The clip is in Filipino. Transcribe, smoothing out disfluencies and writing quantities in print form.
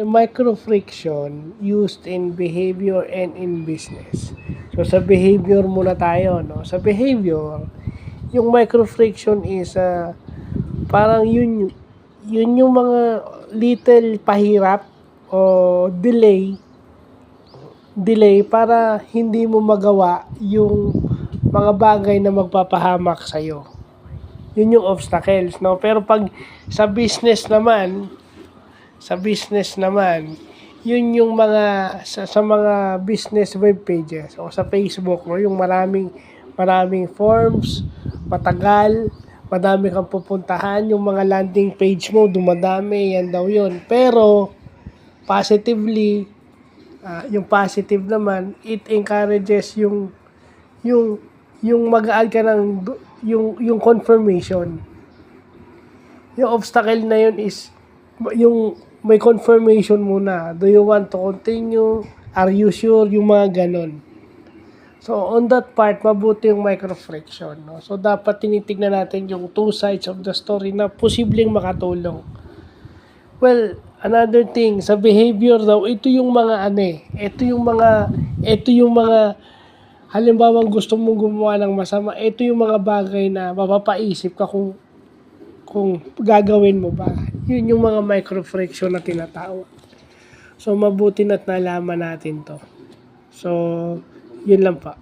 Micro friction used in behavior and in business. So sa behavior muna tayo, no? Sa behavior, yung micro friction is parang yun yung mga little pahirap o delay para hindi mo magawa yung mga bagay na magpapahamak sa'yo. Yun yung obstacles, no? Pero pag sa business naman, yun yung mga sa mga business web pages o sa Facebook, no? Yung maraming forms, madami kang pupuntahan, yung mga landing page mo dumadami, yan daw yun. Pero positively, yung positive naman, it encourages yung mag-add ka ng yung confirmation. Yung obstacle na yun is yung may confirmation muna. Do you want to continue? Are you sure? Yung mga ganon. So, on that part, mabuti yung micro friction. No? So, dapat tinitignan natin yung two sides of the story na posibleng makatulong. Well, another thing, sa behavior daw, ito yung mga halimbawang gusto mong gumawa ng masama, ito yung mga bagay na mapapaisip ka kung gagawin mo ba. Yun yung mga micro friction na tinatawag. So, mabuti na't nalaman natin to. So, yun lang pa.